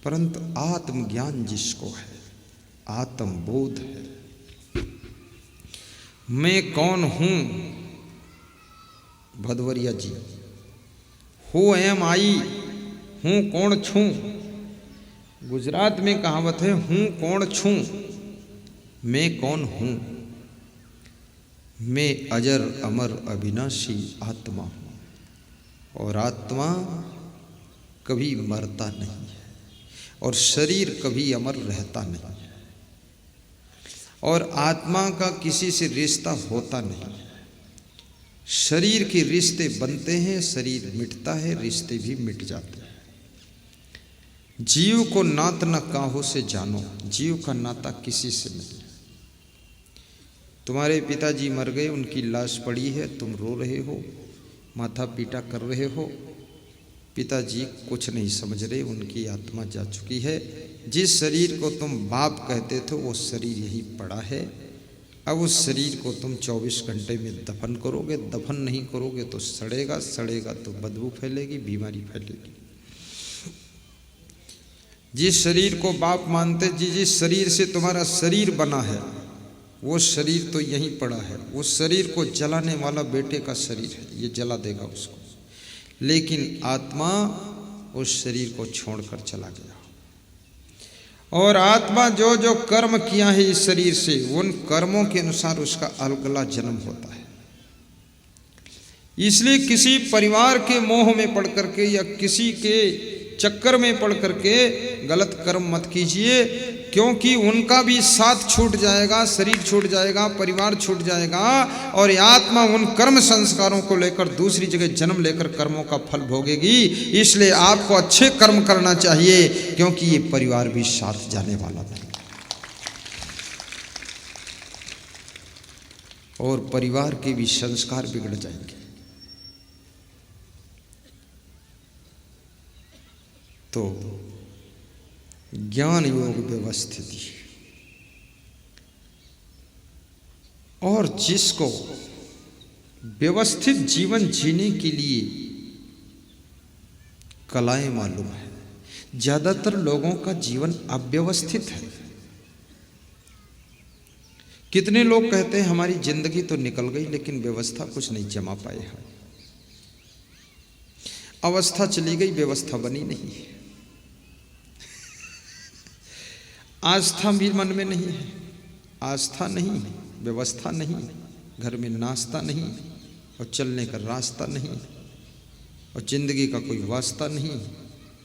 परंतु आत्मज्ञान जिसको है, आत्मबोध है, मैं कौन हूं, भदवरिया जी, हु एम आई, हूं कौन छूं। गुजरात में कहावत है, हूं कौन छूं, मैं कौन हूं। मैं अजर अमर अविनाशी आत्मा हूं, और आत्मा कभी मरता नहीं है, और शरीर कभी अमर रहता नहीं है, और आत्मा का किसी से रिश्ता होता नहीं है। शरीर के रिश्ते बनते हैं, शरीर मिटता है, रिश्ते भी मिट जाते हैं। जीव को नात न काहो से जानो, जीव का नाता किसी से नहीं। तुम्हारे पिताजी मर गए, उनकी लाश पड़ी है, तुम रो रहे हो, माथा पीटा कर रहे हो। पिताजी कुछ नहीं समझ रहे, उनकी आत्मा जा चुकी है। जिस शरीर को तुम बाप कहते थे वो शरीर यही पड़ा है। अब उस शरीर को तुम 24 घंटे में दफन करोगे, दफन नहीं करोगे तो सड़ेगा, सड़ेगा तो बदबू फैलेगी, बीमारी फैलेगी। जिस शरीर को बाप मानते, जिस शरीर से तुम्हारा शरीर बना है, वो शरीर तो यहीं पड़ा है। उस शरीर को जलाने वाला बेटे का शरीर है, ये जला देगा उसको, लेकिन आत्मा उस शरीर को छोड़कर चला गया। और आत्मा जो जो कर्म किया है इस शरीर से, उन कर्मों के अनुसार उसका अगला जन्म होता है। इसलिए किसी परिवार के मोह में पड़ करके या किसी के चक्कर में पड़ करके गलत कर्म मत कीजिए, क्योंकि उनका भी साथ छूट जाएगा, शरीर छूट जाएगा, परिवार छूट जाएगा, और आत्मा उन कर्म संस्कारों को लेकर दूसरी जगह जन्म लेकर कर्मों का फल भोगेगी। इसलिए आपको अच्छे कर्म करना चाहिए, क्योंकि ये परिवार भी साथ जाने वाला नहीं, और परिवार के भी संस्कार बिगड़ जाएंगे। तो ज्ञान योग व्यवस्थिति, और जिसको व्यवस्थित जीवन जीने के लिए कलाएं मालूम है। ज्यादातर लोगों का जीवन अव्यवस्थित है। कितने लोग कहते हैं हमारी जिंदगी तो निकल गई, लेकिन व्यवस्था कुछ नहीं जमा पाए हैं। अवस्था चली गई, व्यवस्था बनी नहीं है। आस्था भी मन में नहीं है, आस्था नहीं, व्यवस्था नहीं, घर में नाश्ता नहीं, और चलने का रास्ता नहीं, और जिंदगी का कोई वास्ता नहीं,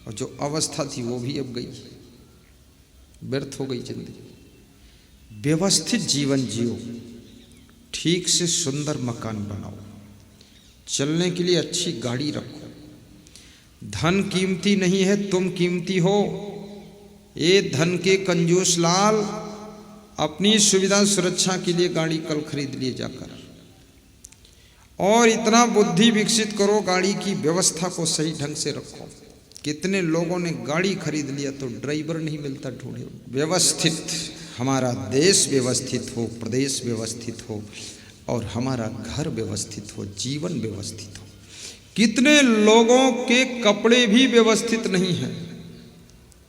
और जो अवस्था थी वो भी अब गई, व्यर्थ हो गई जिंदगी। व्यवस्थित जीवन जियो, ठीक से सुंदर मकान बनाओ, चलने के लिए अच्छी गाड़ी रखो। धन कीमती नहीं है, तुम कीमती हो। ये धन के कंजूस लाल अपनी सुविधा सुरक्षा के लिए गाड़ी कल खरीद लिए जाकर, और इतना बुद्धि विकसित करो, गाड़ी की व्यवस्था को सही ढंग से रखो। कितने लोगों ने गाड़ी खरीद लिया तो ड्राइवर नहीं मिलता, ढूंढे। व्यवस्थित, हमारा देश व्यवस्थित हो, प्रदेश व्यवस्थित हो, और हमारा घर व्यवस्थित हो, जीवन व्यवस्थित हो। कितने लोगों के कपड़े भी व्यवस्थित नहीं हैं,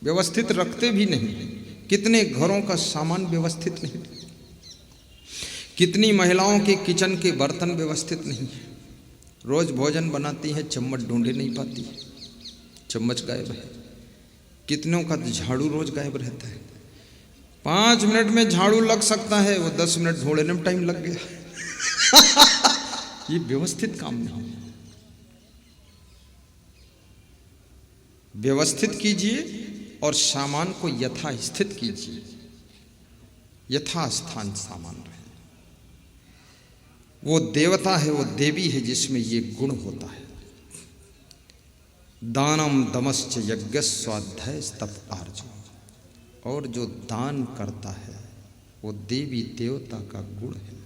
व्यवस्थित रखते भी नहीं। कितने घरों का सामान व्यवस्थित नहीं। कितनी महिलाओं के किचन के बर्तन व्यवस्थित नहीं है। रोज भोजन बनाती है, चम्मच ढूंढे नहीं पाती, चम्मच गायब है। कितनों का झाड़ू रोज गायब रहता है। 5 मिनट में झाड़ू लग सकता है, वो 10 मिनट ढूंढने में टाइम लग गया। ये व्यवस्थित काम नहीं है। व्यवस्थित कीजिए और सामान को यथास्थित कीजिए, यथास्थान सामान रहे। वो देवता है, वो देवी है जिसमें ये गुण होता है। दानम दमश्च यज्ञ स्वाध्याय तप आर्जव, और जो दान करता है वो देवी देवता का गुण है,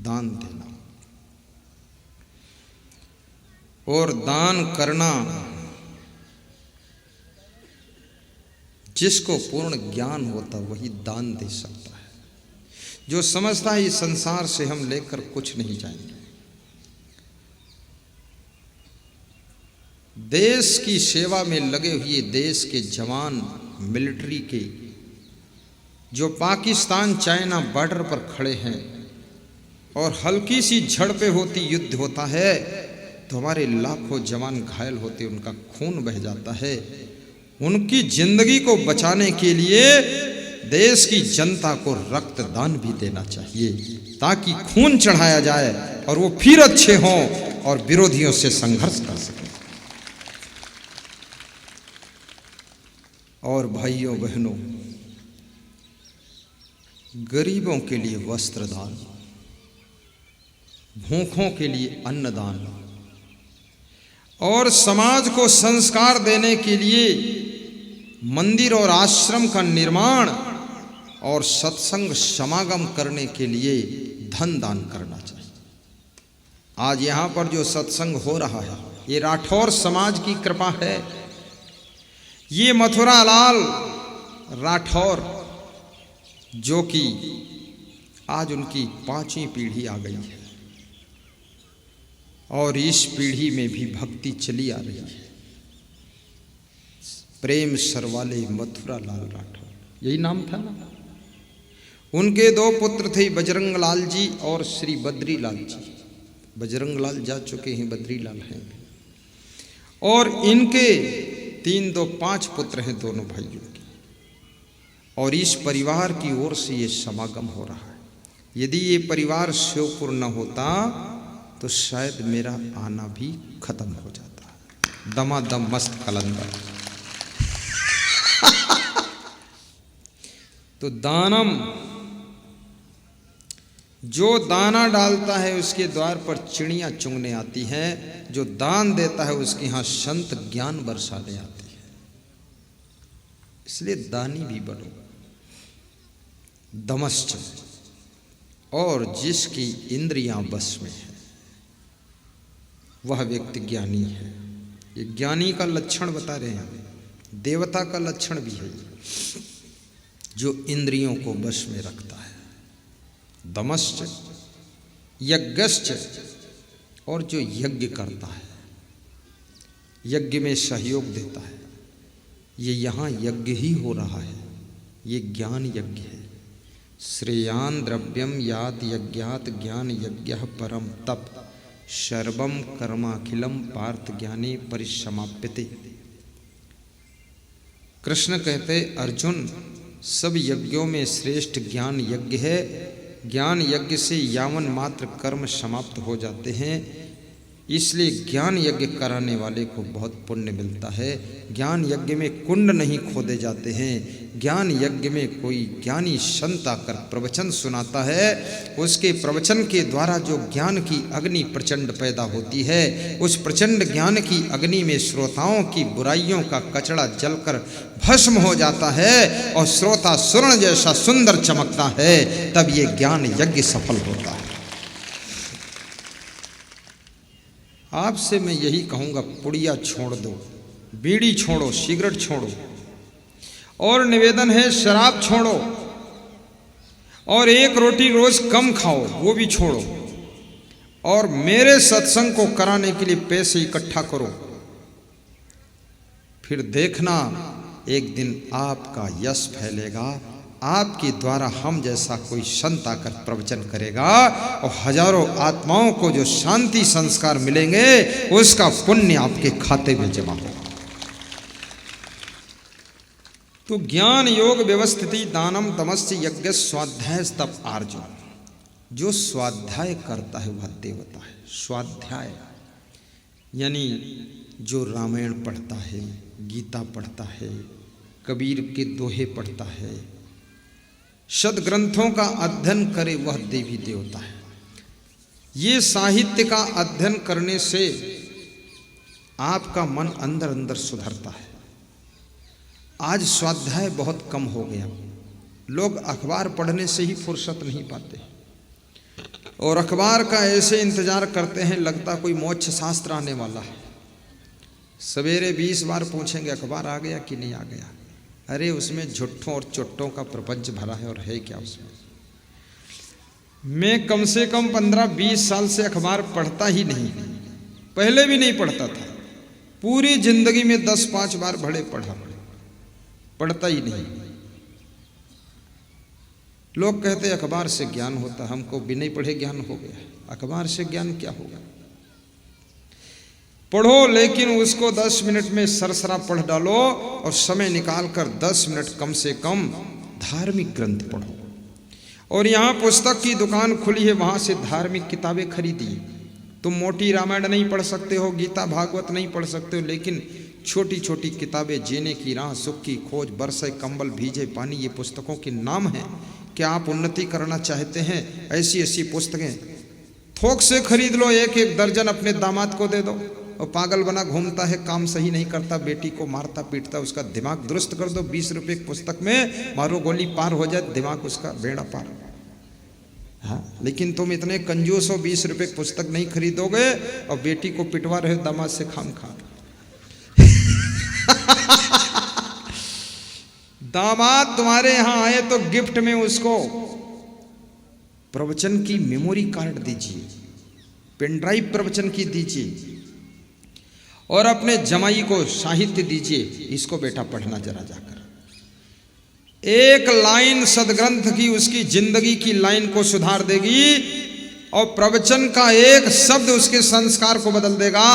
दान देना। और दान करना, जिसको पूर्ण ज्ञान होता वही दान दे सकता है। जो समझता है इस संसार से हम लेकर कुछ नहीं जाएंगे। देश की सेवा में लगे हुए देश के जवान मिलिट्री के जो पाकिस्तान चाइना बॉर्डर पर खड़े हैं और हल्की सी झड़पें होती, युद्ध होता है तो हमारे लाखों जवान घायल होते, उनका खून बह जाता है। उनकी जिंदगी को बचाने के लिए देश की जनता को रक्तदान भी देना चाहिए ताकि खून चढ़ाया जाए और वो फिर अच्छे हों और विरोधियों से संघर्ष कर सकें। और भाइयों बहनों, गरीबों के लिए वस्त्रदान, भूखों के लिए अन्नदान और समाज को संस्कार देने के लिए मंदिर और आश्रम का निर्माण और सत्संग समागम करने के लिए धन दान करना चाहिए। आज यहाँ पर जो सत्संग हो रहा है ये राठौर समाज की कृपा है। ये मथुरा लाल राठौर जो कि आज उनकी 5वीं पीढ़ी आ गई है और इस पीढ़ी में भी भक्ति चली आ रही है। प्रेम सरवाले मथुरा लाल राठौर, यही नाम था ना। उनके 2 पुत्र थे, बजरंग लाल जी और श्री बद्री लाल जी। बजरंग लाल जा चुके हैं, बद्री लाल हैं। और इनके 3 2 5 पुत्र हैं दोनों भाइयों के। और इस परिवार की ओर से ये समागम हो रहा है। यदि ये परिवार शिवपुर न होता तो शायद मेरा आना भी खत्म हो जाता। दमादम मस्त कलंदर। तो दानम, जो दाना डालता है उसके द्वार पर चिड़ियां चुंगने आती हैं, जो दान देता है उसके यहां संत ज्ञान बरसाने आते हैं। इसलिए दानी भी बनो। दमश्च, और जिसकी इंद्रियां बस में है वह व्यक्ति ज्ञानी है। ये ज्ञानी का लक्षण बता रहे हैं, देवता का लक्षण भी है, जो इंद्रियों को बस में रखता है। दमश्च, यज्ञश्च, और जो यज्ञ करता है, यज्ञ में सहयोग देता है। ये यहाँ यज्ञ ही हो रहा है, ये ज्ञान यज्ञ है। श्रेयान द्रव्यम यात यज्ञात ज्ञान यज्ञ परम तप सर्वम कर्माखिलम पार्थ ज्ञाने परिसमाप्यते। कृष्ण कहते, अर्जुन सब यज्ञों में श्रेष्ठ ज्ञान यज्ञ है। ज्ञान यज्ञ से यावन मात्र कर्म समाप्त हो जाते हैं, इसलिए ज्ञान यज्ञ कराने वाले को बहुत पुण्य मिलता है। ज्ञान यज्ञ में कुंड नहीं खोदे जाते हैं। ज्ञान यज्ञ में कोई ज्ञानी संत आकर प्रवचन सुनाता है, उसके प्रवचन के द्वारा जो ज्ञान की अग्नि प्रचंड पैदा होती है, उस प्रचंड ज्ञान की अग्नि में श्रोताओं की बुराइयों का कचड़ा जलकर भस्म हो जाता है और श्रोता स्वर्ण जैसा सुंदर चमकता है। तब ये ज्ञान यज्ञ सफल होता है। आपसे मैं यही कहूँगा, पुड़िया छोड़ दो, बीड़ी छोड़ो, सिगरेट छोड़ो, और निवेदन है शराब छोड़ो, और 1 रोटी रोज कम खाओ, वो भी छोड़ो, और मेरे सत्संग को कराने के लिए पैसे इकट्ठा करो। फिर देखना एक दिन आपका यश फैलेगा, आपके द्वारा हम जैसा कोई संत आकर प्रवचन करेगा और हजारों आत्माओं को जो शांति संस्कार मिलेंगे उसका पुण्य आपके खाते में जमा होगा। तो ज्ञान योग व्यवस्थिति दानम तमस्य यज्ञ स्वाध्याय तप आर्जव। जो स्वाध्याय करता है वह देवता है। स्वाध्याय यानी जो रामायण पढ़ता है, गीता पढ़ता है, कबीर के दोहे पढ़ता है, सदग्रंथों का अध्ययन करे वह देवी देवता है। ये साहित्य का अध्ययन करने से आपका मन अंदर अंदर सुधरता है। आज स्वाध्याय बहुत कम हो गया, लोग अखबार पढ़ने से ही फुर्सत नहीं पाते और अखबार का ऐसे इंतजार करते हैं लगता कोई मोक्ष शास्त्र आने वाला है। सवेरे 20 बार पूछेंगे अखबार आ गया कि नहीं आ गया। अरे उसमें झुट्ठों और चुट्टों का प्रपंच भरा है और है क्या उसमें। मैं कम से कम 15-20 साल से अखबार पढ़ता ही नहीं, पहले भी नहीं पढ़ता था। पूरी जिंदगी में 10-5 बार भले पढ़ा। पढ़ता ही नहीं। लोग कहते अखबार से ज्ञान होता, हमको बिना पढ़े ज्ञान हो गया। अखबार से ज्ञान क्या होगा? पढ़ो, लेकिन उसको 10 मिनट में सरसरा पढ़ डालो और समय निकाल कर 10 मिनट कम से कम धार्मिक ग्रंथ पढ़ो। और यहाँ पुस्तक की दुकान खुली है, वहाँ से धार्मिक किताबें खरीदिए। तुम मोटी रामायण नहीं पढ़ सकते हो, गीता भागवत नहीं पढ़ सकते हो, लेकिन छोटी छोटी किताबें, जीने की राह, सुख की खोज, बरसे कंबल, भीजे पानी, ये पुस्तकों के नाम हैं। क्या आप उन्नति करना चाहते हैं? ऐसी ऐसी पुस्तकें थोक से खरीद लो, एक एक दर्जन अपने दामाद को दे दो। और पागल बना घूमता है, काम सही नहीं करता, बेटी को मारता पीटता, उसका दिमाग दुरुस्त कर दो। 20 रुपये की पुस्तक में मारो गोली, पार हो जाए दिमाग, उसका बेड़ा पार। हाँ, लेकिन तुम इतने कंजूस हो, 20 रुपये की पुस्तक नहीं खरीदोगे और बेटी को पिटवा रहे हो दामाद से खाम खा। दामाद तुम्हारे यहां आए तो गिफ्ट में उसको प्रवचन की मेमोरी कार्ड दीजिए, पेन ड्राइव प्रवचन की दीजिए, और अपने जमाई को साहित्य दीजिए, इसको बेटा पढ़ना जरा जाकर। एक लाइन सदग्रंथ की उसकी जिंदगी की लाइन को सुधार देगी, और प्रवचन का एक शब्द उसके संस्कार को बदल देगा।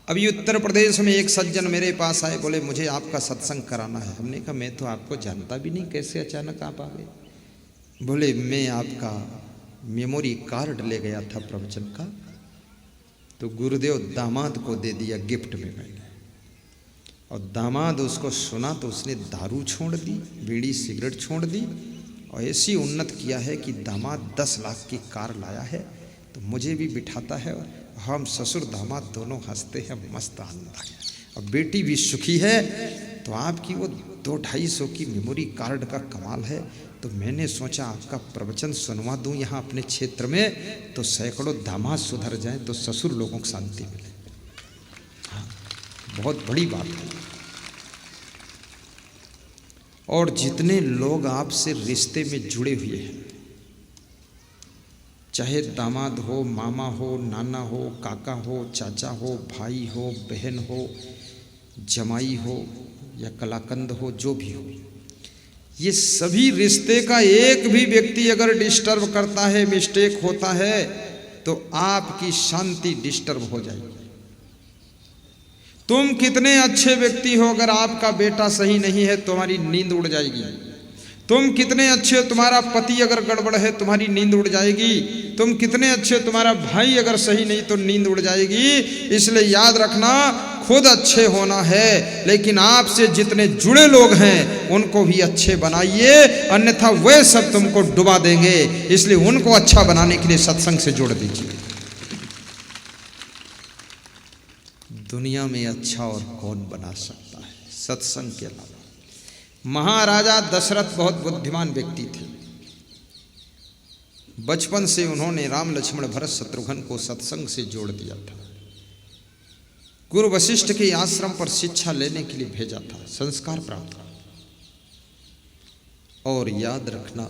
अभी उत्तर प्रदेश में एक सज्जन मेरे पास आए, बोले मुझे आपका सत्संग कराना है। हमने कहा मैं तो आपको जानता भी नहीं, कैसे अचानक आप आ गए? बोले मैं आपका मेमोरी कार्ड ले गया था प्रवचन का, तो गुरुदेव दामाद को दे दिया गिफ्ट में मैंने। और दामाद उसको सुना तो उसने दारू छोड़ दी, बीड़ी सिगरेट छोड़ दी, और ऐसी उन्नत किया है कि दामाद 10 लाख की कार लाया है, तो मुझे भी बिठाता है, हम ससुर दामाद दोनों हंसते हैं, मस्त आनंद आ गया। और बेटी भी सुखी है। तो आपकी वो 200-250 की मेमोरी कार्ड का कमाल है। तो मैंने सोचा आपका प्रवचन सुनवा दूं यहाँ अपने क्षेत्र में, तो सैकड़ों दामाद सुधर जाएं, तो ससुर लोगों को शांति मिले। हाँ, बहुत बड़ी बात है। और जितने लोग आपसे रिश्ते में जुड़े हुए हैं, चाहे दामाद हो, मामा हो, नाना हो, काका हो, चाचा हो, भाई हो, बहन हो, जमाई हो या कलाकंद हो, जो भी हो, ये सभी रिश्ते का एक भी व्यक्ति अगर डिस्टर्ब करता है, मिस्टेक होता है, तो आपकी शांति डिस्टर्ब हो जाएगी। तुम कितने अच्छे व्यक्ति हो, अगर आपका बेटा सही नहीं है तुम्हारी नींद उड़ जाएगी। तुम कितने अच्छे, तुम्हारा पति अगर गड़बड़ है तुम्हारी नींद उड़ जाएगी। तुम कितने अच्छे, तुम्हारा भाई अगर सही नहीं तो नींद उड़ जाएगी। इसलिए याद रखना, खुद अच्छे होना है, लेकिन आपसे जितने जुड़े लोग हैं उनको भी अच्छे बनाइए, अन्यथा वे सब तुमको डुबा देंगे। इसलिए उनको अच्छा बनाने के लिए सत्संग से जोड़ दीजिए। दुनिया में अच्छा और कौन बना सकता है सत्संग के अलावा? महाराजा दशरथ बहुत बुद्धिमान व्यक्ति थे। बचपन से उन्होंने राम लक्ष्मण भरत शत्रुघ्न को सत्संग से जोड़ दिया था। गुरु वशिष्ठ के आश्रम पर शिक्षा लेने के लिए भेजा था, संस्कार प्राप्त। और याद रखना,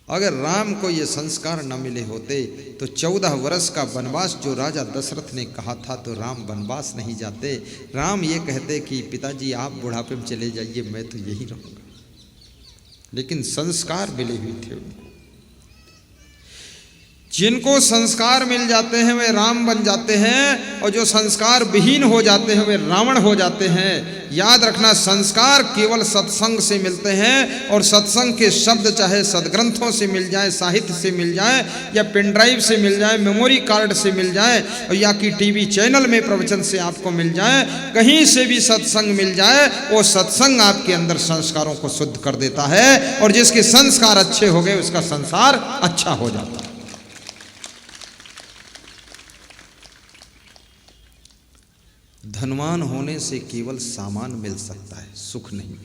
अगर राम को ये संस्कार न मिले होते तो 14 वर्ष का वनवास जो राजा दशरथ ने कहा था, तो राम वनवास नहीं जाते। राम ये कहते कि पिताजी आप बुढ़ापे में चले जाइए, मैं तो यही रहूँगा। लेकिन संस्कार मिले हुए थे उनको। जिनको संस्कार मिल जाते हैं वे राम बन जाते हैं, और जो संस्कार विहीन हो जाते हैं वे रावण हो जाते हैं। याद रखना, संस्कार केवल सत्संग से मिलते हैं, और सत्संग के शब्द चाहे सदग्रंथों से मिल जाए, साहित्य से मिल जाए, या पेन ड्राइव से मिल जाए, मेमोरी कार्ड से मिल जाए, या कि टीवी चैनल में प्रवचन से आपको मिल जाए, कहीं से भी सत्संग मिल जाए, वो सत्संग आपके अंदर संस्कारों को शुद्ध कर देता है। और जिसके संस्कार अच्छे हो गए उसका संसार अच्छा हो जाता है। धनवान होने से केवल सामान मिल सकता है, सुख नहीं।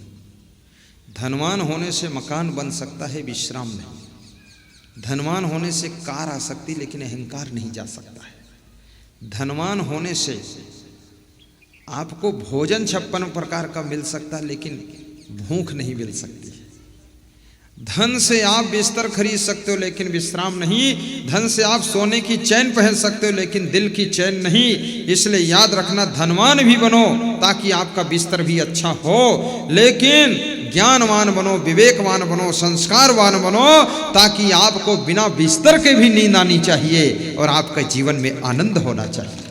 धनवान होने से मकान बन सकता है, विश्राम नहीं। धनवान होने से कार आ सकती, लेकिन अहंकार नहीं जा सकता है। धनवान होने से आपको भोजन 56 प्रकार का मिल सकता है, लेकिन भूख नहीं मिल सकती है। धन से आप बिस्तर खरीद सकते हो लेकिन विश्राम नहीं। धन से आप सोने की चैन पहन सकते हो लेकिन दिल की चैन नहीं। इसलिए याद रखना, धनवान भी बनो ताकि आपका बिस्तर भी अच्छा हो, लेकिन ज्ञानवान बनो, विवेकवान बनो, संस्कारवान बनो, ताकि आपको बिना बिस्तर के भी नींद आनी चाहिए और आपके जीवन में आनंद होना चाहिए।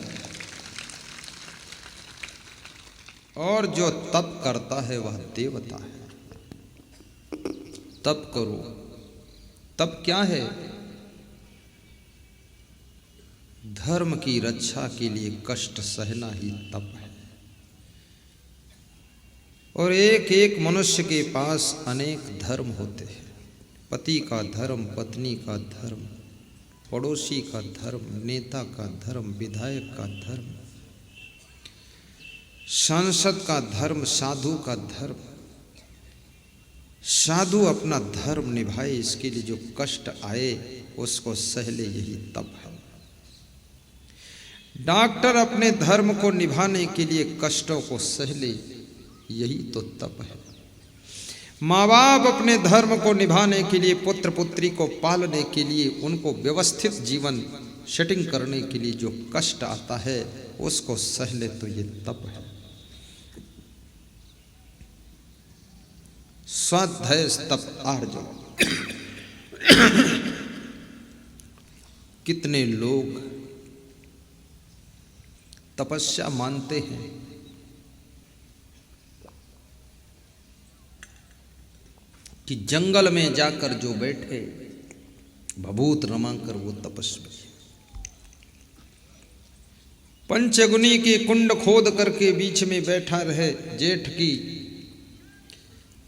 और जो तप करता है वह देवता है। तप करो। तप क्या है? धर्म की रक्षा के लिए कष्ट सहना ही तप है। और एक एक मनुष्य के पास अनेक धर्म होते हैं। पति का धर्म, पत्नी का धर्म, पड़ोसी का धर्म, नेता का धर्म, विधायक का धर्म, सांसद का धर्म, साधु का धर्म। साधु अपना धर्म निभाए, इसके लिए जो कष्ट आए उसको सहले, यही तप है। डॉक्टर अपने धर्म को निभाने के लिए कष्टों को सहले, यही तो तप है। माँ बाप अपने धर्म को निभाने के लिए, पुत्र पुत्री को पालने के लिए, उनको व्यवस्थित जीवन सेटिंग करने के लिए जो कष्ट आता है उसको सहले, तो ये तप है। स्वाध्याय तप आर्जव। कितने लोग तपस्या मानते हैं, कि जंगल में जाकर जो बैठे भभूत रमाकर वो तपस्वी। पंचगुनी के कुंड खोद करके बीच में बैठा रहे, जेठ की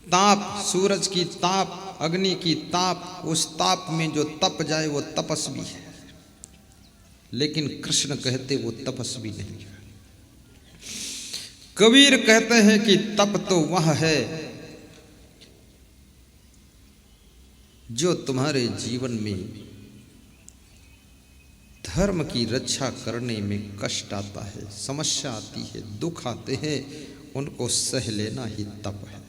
ताप, सूरज की ताप, अग्नि की ताप, उस ताप में जो तप जाए वो तपस्वी है। लेकिन कृष्ण कहते वो तपस्वी नहीं है। कबीर कहते हैं कि तप तो वह है जो तुम्हारे जीवन में धर्म की रक्षा करने में कष्ट आता है, समस्या आती है, दुख आते हैं, उनको सह लेना ही तप है।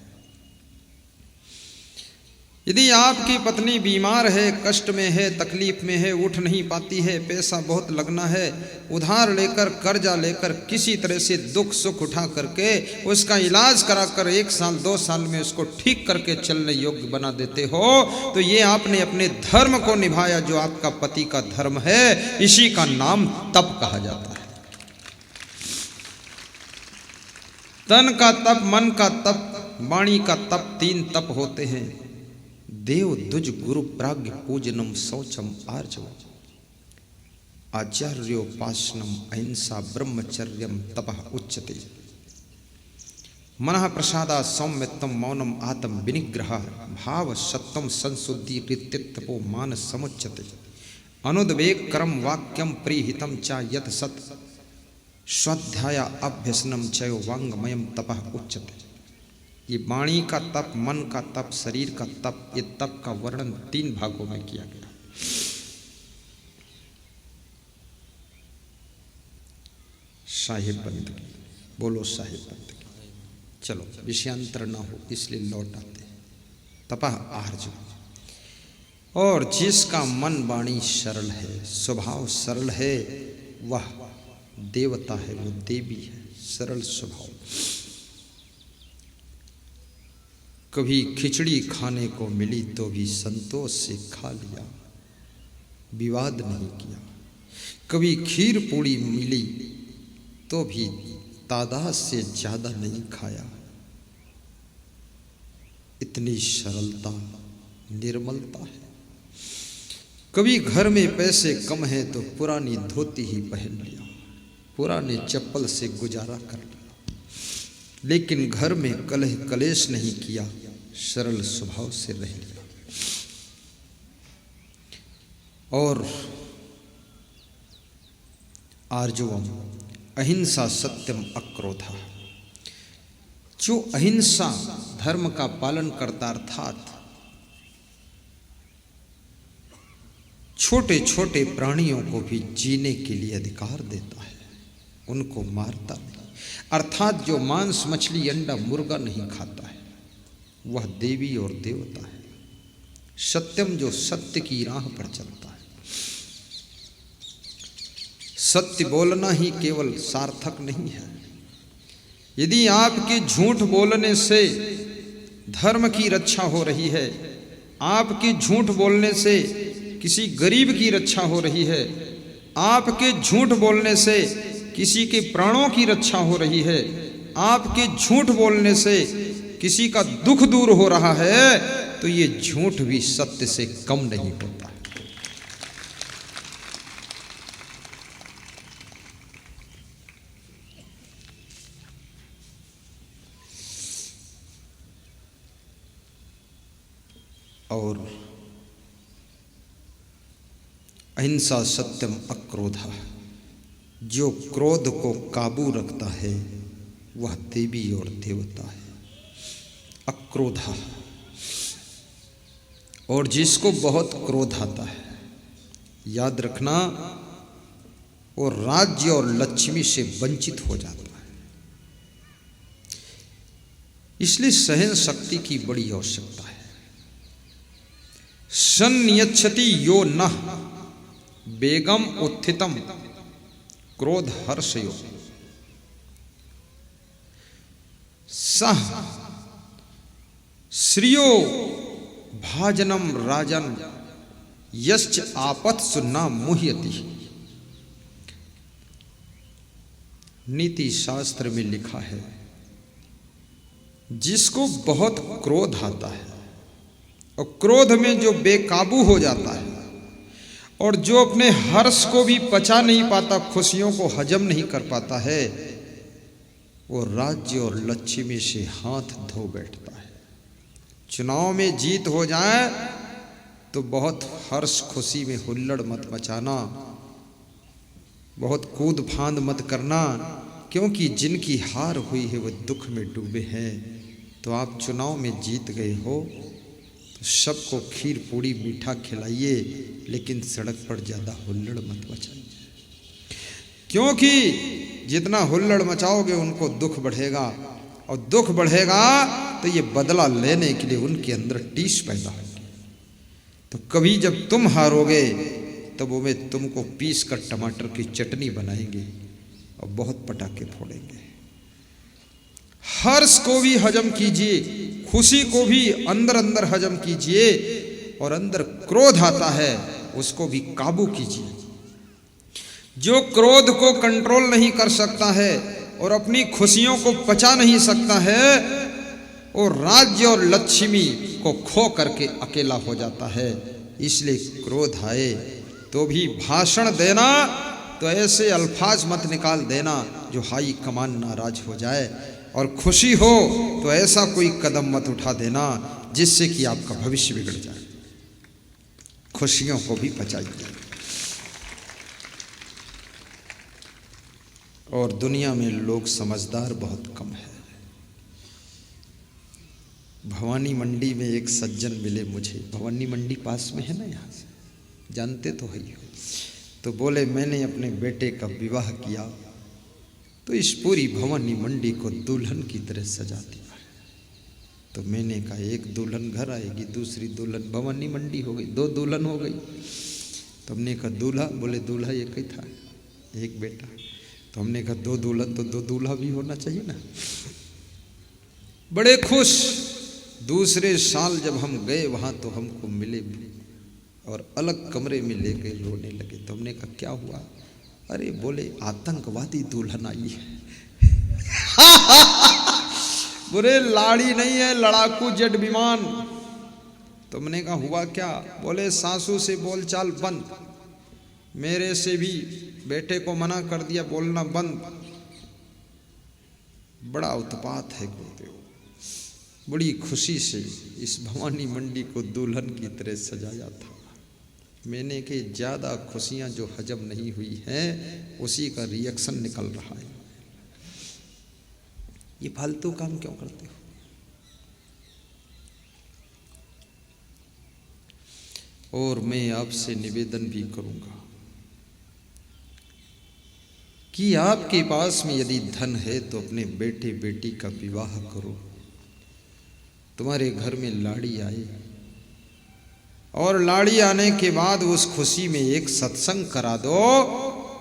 यदि आपकी पत्नी बीमार है, कष्ट में है, तकलीफ में है, उठ नहीं पाती है, पैसा बहुत लगना है, उधार लेकर, कर्जा लेकर, किसी तरह से दुख सुख उठा करके उसका इलाज कराकर 1 साल 2 साल में उसको ठीक करके चलने योग्य बना देते हो, तो ये आपने अपने धर्म को निभाया, जो आपका पति का धर्म है। इसी का नाम तप कहा जाता है। तन का तप, मन का तप, वाणी का तप, 3 तप होते हैं। देव दुज गुरु प्राज्ञ पूजनम शौचम आर्जवम, आचार्योपासनम अहिंसा ब्रह्मचर्यम तपः उच्यते। मनः प्रसादा सौम्यत्वम मौनम आत्म विनिग्रह भाव सत्वम संशुद्धि ऋतित्वो मान समुच्यते। अनुद्वेग करम वाक्यम प्रीहितम च यत सत स्वाध्याय अभ्यसनम चयो वांगमयम तपः उच्यते। ये वाणी का तप, मन का तप, शरीर का तप, ये तप का वर्णन 3 भागों में किया गया। साहिब बंदगी, बोलो साहिब बंदगी। चलो विषयांतर ना हो इसलिए लौट आते हैं। तपः आर्जव। और जिसका मन वाणी सरल है, स्वभाव सरल है, वह देवता है, वो देवी है। सरल स्वभाव। कभी खिचड़ी खाने को मिली तो भी संतोष से खा लिया, विवाद नहीं किया। कभी खीर पूड़ी मिली तो भी तादाद से ज्यादा नहीं खाया। इतनी सरलता, निर्मलता है। कभी घर में पैसे कम है तो पुरानी धोती ही पहन लिया, पुराने चप्पल से गुजारा कर लिया, लेकिन घर में कलह कलेश नहीं किया, सरल स्वभाव से रह लिया। और आर्जवम अहिंसा सत्यम अक्रोधा। जो अहिंसा धर्म का पालन करता, अर्थात छोटे छोटे प्राणियों को भी जीने के लिए अधिकार देता है, उनको मारता नहीं, अर्थात जो मांस मछली अंडा मुर्गा नहीं खाता है, वह देवी और देवता है। सत्यम जो सत्य की राह पर चलता है। सत्य बोलना ही केवल सार्थक नहीं है। यदि आपके झूठ बोलने से धर्म की रक्षा हो रही है, आपके झूठ बोलने से किसी गरीब की रक्षा हो रही है, आपके झूठ बोलने से किसी के प्राणों की रक्षा हो रही है, आपके झूठ बोलने से किसी का दुख दूर हो रहा है, तो ये झूठ भी सत्य से कम नहीं होता। और अहिंसा सत्यम अक्रोधा, जो क्रोध को काबू रखता है वह देवी और देवता है। अक्रोधा, और जिसको बहुत क्रोध आता है, याद रखना, वो राज्य और लक्ष्मी से वंचित हो जाता है। इसलिए सहन शक्ति की बड़ी आवश्यकता है। संयच्छति यो नः बेगम उत्थितम क्रोध हर्षयो सह श्रियो भाजनम राजन यश्च आपत्सु न मुह्यति। नीति शास्त्र में लिखा है, जिसको बहुत क्रोध आता है और क्रोध में जो बेकाबू हो जाता है और जो अपने हर्ष को भी पचा नहीं पाता, खुशियों को हजम नहीं कर पाता है, वो राज्य और लक्ष्मी से हाथ धो बैठता है। चुनाव में जीत हो जाए तो बहुत हर्ष खुशी में हुल्लड़ मत मचाना, बहुत कूद फांद मत करना, क्योंकि जिनकी हार हुई है वो दुख में डूबे हैं। तो आप चुनाव में जीत गए हो तो सबको खीर पूड़ी मीठा खिलाइए, लेकिन सड़क पर ज़्यादा हुल्लड़ मत मचाइए, क्योंकि जितना हुल्लड़ मचाओगे उनको दुख बढ़ेगा, और दुख बढ़ेगा तो ये बदला लेने के लिए उनके अंदर टीस पैदा होगी। तो कभी जब तुम हारोगे तब वो में तुमको पीस कर टमाटर की चटनी बनाएंगे और बहुत पटाखे फोड़ेंगे। हर्ष को भी हजम कीजिए, खुशी को भी अंदर अंदर हजम कीजिए, और अंदर क्रोध आता है उसको भी काबू कीजिए। जो क्रोध को कंट्रोल नहीं कर सकता है और अपनी खुशियों को पचा नहीं सकता है, और राज्य और लक्ष्मी को खो करके अकेला हो जाता है। इसलिए क्रोध आए तो भी भाषण देना तो ऐसे अल्फाज मत निकाल देना जो हाई कमान नाराज हो जाए, और खुशी हो तो ऐसा कोई कदम मत उठा देना जिससे कि आपका भविष्य बिगड़ जाए। खुशियों को भी बचाइए। और दुनिया में लोग समझदार बहुत कम है। भवानी मंडी में एक सज्जन मिले मुझे, भवानी मंडी पास में है ना, यहाँ से जानते तो है ही हो। तो बोले मैंने अपने बेटे का विवाह किया तो इस पूरी भवानी मंडी को दुल्हन की तरह सजा दिया है। तो मैंने कहा एक दुल्हन घर आएगी, दूसरी दुल्हन भवानी मंडी हो गई, 2 दुल्हन हो गई। तो हमने कहा दूल्हा? बोले दूल्हा एक ही था, एक बेटा। तो हमने कहा 2 दुल्हन तो 2 दूल्हा भी होना चाहिए ना। बड़े खुश। दूसरे साल जब हम गए वहाँ तो हमको मिले और अलग कमरे में ले गए, रोने लगे। तो हमने कहा क्या हुआ? अरे बोले आतंकवादी दुल्हन आई है। बोले लाड़ी नहीं है, लड़ाकू जेट विमान। तो हमने कहा हुआ क्या? बोले सासू से बोलचाल बंद, मेरे से भी बेटे को मना कर दिया, बोलना बंद। बड़ा उत्पात है गुरुदेव। बड़ी खुशी से इस भवानी मंडी को दुल्हन की तरह सजाया था। मैंने कि ज़्यादा खुशियाँ जो हजम नहीं हुई हैं उसी का रिएक्शन निकल रहा है। ये फालतू काम क्यों करते हो? और मैं आपसे निवेदन भी करूँगा कि आपके पास में यदि धन है तो अपने बेटे बेटी का विवाह करो। तुम्हारे घर में लाड़ी आए और लाड़ी आने के बाद उस खुशी में एक सत्संग करा दो,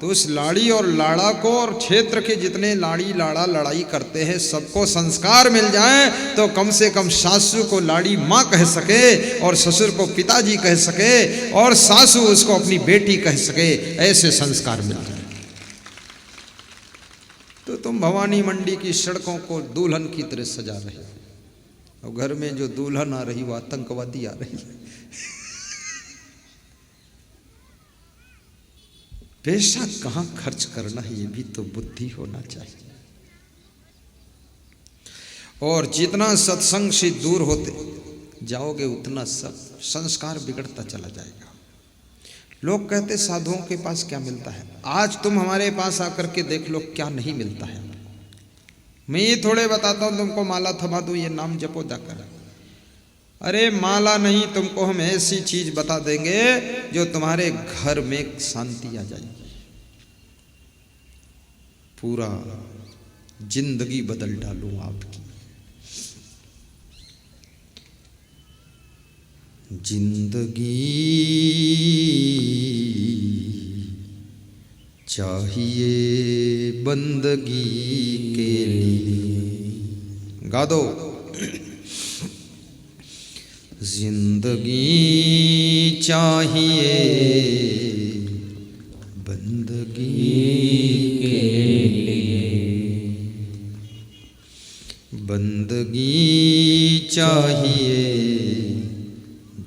तो उस लाड़ी और लाड़ा को और क्षेत्र के जितने लाड़ी लाड़ा लड़ाई करते हैं सबको संस्कार मिल जाए, तो कम से कम सासू को लाड़ी माँ कह सके और ससुर को पिताजी कह सके और सासू उसको अपनी बेटी कह सके, ऐसे संस्कार मिल जाए। तो तुम भवानी मंडी की सड़कों को दुल्हन की तरह सजा रहे हो और घर में जो दुल्हन आ रही वो आतंकवादी आ रही है। पैसा कहाँ खर्च करना है ये भी तो बुद्धि होना चाहिए। और जितना सत्संग से दूर होते जाओगे उतना सब संस्कार बिगड़ता चला जाएगा। लोग कहते साधुओं के पास क्या मिलता है, आज तुम हमारे पास आकर के देख लो क्या नहीं मिलता है। मैं ये थोड़े बताता हूं तुमको माला थमा दूं, ये नाम जपो जाकर। अरे माला नहीं, तुमको हम ऐसी चीज बता देंगे जो तुम्हारे घर में शांति आ जाएगी, पूरा जिंदगी बदल डालूं आपकी। जिंदगी चाहिए बंदगी के लिए, गा दो। जिंदगी चाहिए बंदगी के लिए, बंदगी चाहिए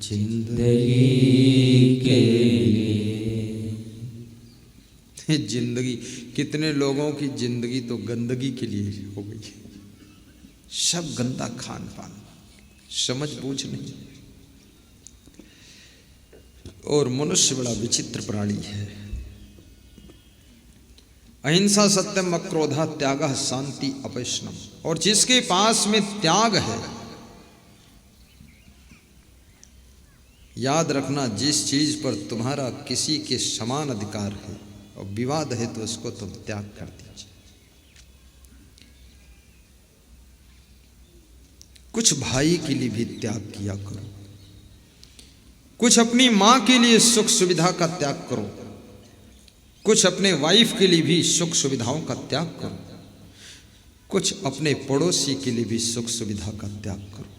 जिंदगी के लिए। जिंदगी, कितने लोगों की जिंदगी तो गंदगी के लिए हो गई, सब गंदा खान पान, समझ बूझ नहीं। और मनुष्य बड़ा विचित्र प्राणी है। अहिंसा सत्यम अक्रोधा त्यागः शांति अपैशनम। और जिसके पास में त्याग है, याद रखना जिस चीज पर तुम्हारा किसी के समान अधिकार है और विवाद है तो उसको तुम त्याग कर दीजिए। कुछ भाई के लिए भी त्याग किया करो, कुछ अपनी मां के लिए सुख सुविधा का त्याग करो, कुछ अपने वाइफ के लिए भी सुख सुविधाओं का त्याग करो, कुछ अपने पड़ोसी के लिए भी सुख सुविधा का त्याग करो,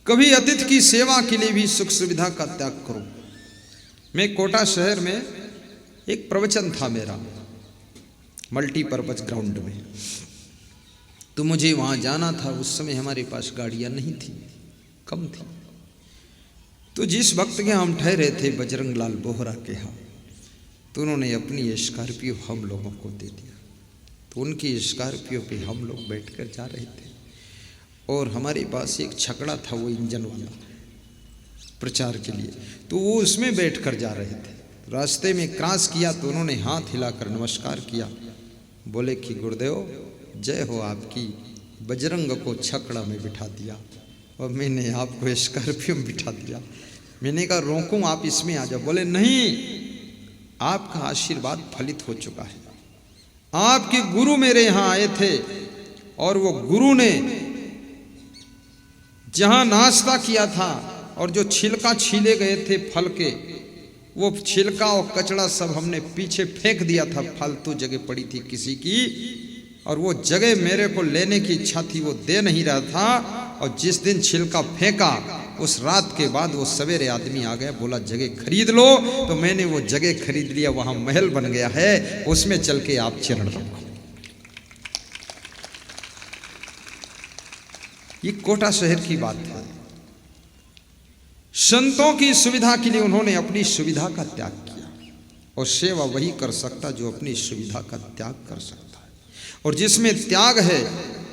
कभी अतिथि की सेवा के लिए भी सुख सुविधा का त्याग करो। मैं कोटा शहर में एक प्रवचन था मेरा मल्टीपर्पज ग्राउंड में, तो मुझे वहाँ जाना था। उस समय हमारे पास गाड़ियाँ नहीं थी, कम थी। तो जिस वक्त के हम ठहरे थे बजरंग लाल बोहरा के यहाँ, तो उन्होंने अपनी स्कॉर्पियो हम लोगों को दे दिया। तो उनकी स्कॉर्पियो पे हम लोग बैठकर जा रहे थे और हमारे पास एक छकड़ा था, वो इंजन वाला, प्रचार के लिए। तो वो उसमें बैठकर जा रहे थे। रास्ते में क्रॉस किया तो उन्होंने हाथ हिलाकर नमस्कार किया, बोले कि गुरुदेव जय हो आपकी, बजरंग को छकड़ा में बिठा दिया और मैंने आपको स्कॉर्पियो में बिठा दिया। मैंने कहा रोकूं, आप इसमें आ जाओ। बोले नहीं, आपका आशीर्वाद फलित हो चुका है। आपके गुरु मेरे यहाँ आए थे और वो गुरु ने जहाँ नाश्ता किया था और जो छिलका छीले गए थे फल के, वो छिलका और कचड़ा सब हमने पीछे फेंक दिया था, फालतू जगह पड़ी थी किसी की, और वो जगह मेरे को लेने की इच्छा थी, वो दे नहीं रहा था। और जिस दिन छिलका फेंका उस रात के बाद वो सवेरे आदमी आ गया, बोला जगह खरीद लो। तो मैंने वो जगह खरीद लिया, वहां महल बन गया है, उसमें चल के आप चरण रखो। ये कोटा शहर की बात है। संतों की सुविधा के लिए उन्होंने अपनी सुविधा का त्याग किया, और सेवा वही कर सकता जो अपनी सुविधा का त्याग कर सकता है। और जिसमें त्याग है,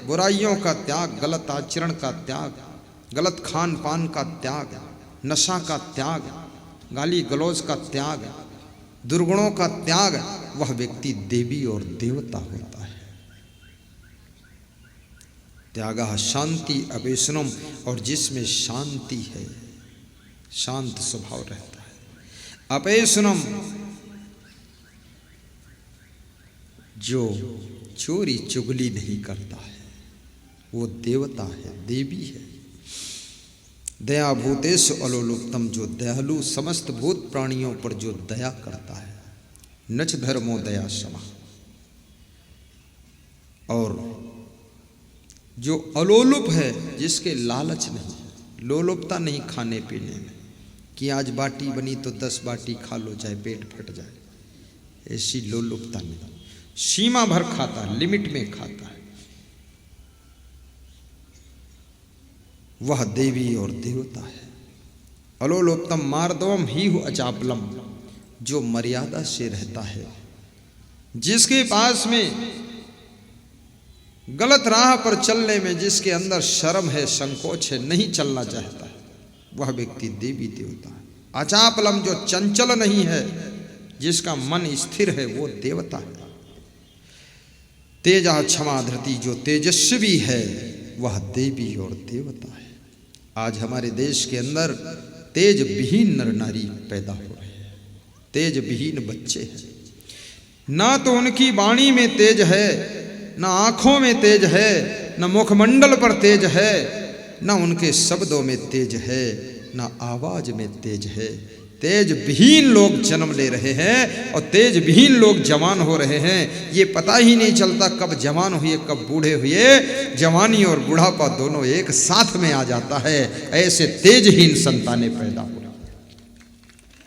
बुराइयों का त्याग, गलत आचरण का त्याग, गलत खान पान का त्याग, नशा का त्याग, गाली गलौज का त्याग, दुर्गुणों का त्याग, वह व्यक्ति देवी और देवता होता है। त्यागः शांति अवेशनम। और जिसमें शांति है, शांत स्वभाव रहता है। अपेशनम, जो चोरी चुगली नहीं करता है, वो देवता है, देवी है। दया भूतेश अलोलुप्तम, जो दयालु समस्त भूत प्राणियों पर जो दया करता है। नच धर्मो दया समा, और जो अलोलुप है, जिसके लालच नहीं, लोलुपता नहीं खाने पीने में कि आज बाटी बनी तो 10 बाटी खा लो चाहे पेट फट जाए, ऐसी लोलुपता नहीं। सीमा भर खाता है, लिमिट में खाता है। वह देवी और देवता है। अलोलोप्तम मार्दवम ही हु अचापलम, जो मर्यादा से रहता है, जिसके पास में गलत राह पर चलने में जिसके अंदर शर्म है, संकोच है, नहीं चलना चाहता है, वह व्यक्ति देवी देवता है। अचापलम, जो चंचल नहीं है, जिसका मन स्थिर है, वो देवता है। तेजा क्षमा धृति, जो तेजस्वी है, वह देवी और देवता है। आज हमारे देश के अंदर तेज विहीन नर नारी पैदा हो रहे हैं, तेज विहीन बच्चे हैं। ना तो उनकी वाणी में तेज है, ना आंखों में तेज है, ना मुखमंडल पर तेज है, ना उनके शब्दों में तेज है, ना आवाज में तेज है। तेज विहीन लोग जन्म ले रहे हैं और तेज विहीन लोग जवान हो रहे हैं। ये पता ही नहीं चलता कब जवान हुए कब बूढ़े हुए। जवानी और बुढ़ापा दोनों एक साथ में आ जाता है। ऐसे तेजहीन संतानें पैदा हो